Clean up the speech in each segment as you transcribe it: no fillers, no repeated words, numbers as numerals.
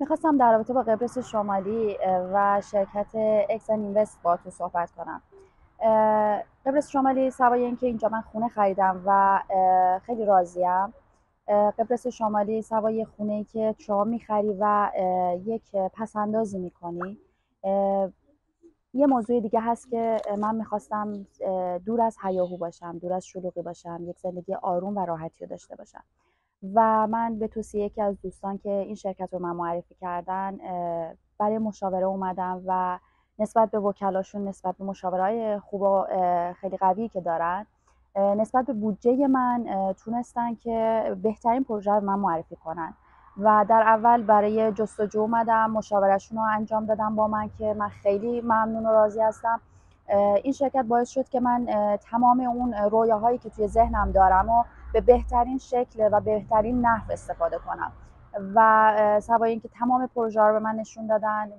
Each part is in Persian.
میخواستم در رابطه با قبرس شمالی و شرکت اکسن اینوست با تو صحبت کنم. قبرس شمالی سوای اینکه اینجا من خونه خریدم و خیلی راضیم. قبرس شمالی سوای خونه‌ای که شما میخری و یک پسندازی میکنی. یه موضوع دیگه هست که من میخواستم دور از هیاهو باشم، دور از شلوغی باشم، یک زندگی آروم و راحتی رو داشته باشم. و من به توصیه یکی از دوستان که این شرکت رو من معرفی کردن برای مشاوره اومدم و نسبت به وکلاشون، نسبت به مشاورهای خوب و خیلی قوی که دارن، نسبت به بودجه من تونستن که بهترین پروژه رو من معرفی کنن و در اول برای جستجو اومدم، مشاورهشون رو انجام دادم با من که من خیلی ممنون و راضی هستم. این شرکت باعث شد که من تمام اون رویاهایی که توی ذهنم دارم و به بهترین شکل و بهترین نحو استفاده کنم و سوای اینکه تمام پروژه رو به من نشون دادن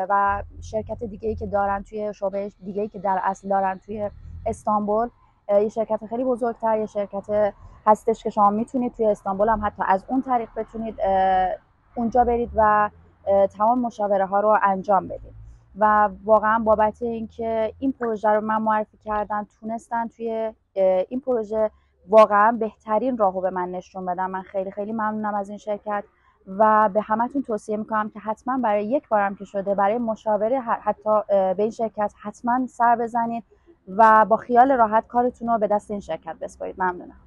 و شرکت دیگه‌ای که دارن توی شعبه دیگه‌ای که در اصل دارن توی استانبول، یه شرکت خیلی بزرگتر، یه شرکت هستش که شما میتونید توی استانبول هم حتی از اون طریق بتونید اونجا برید و تمام مشاوره ها رو انجام بدید و واقعا بابت اینکه این پروژه رو من معرفی کردن تونستن توی این پروژه واقعا بهترین راهو به من نشون بدن. من خیلی خیلی ممنونم از این شرکت و به همتون توصیه میکنم که حتما برای یک بارم که شده برای مشاوره حتی به این شرکت حتما سر بزنید و با خیال راحت کارتون رو به دست این شرکت بسپارید. ممنونم.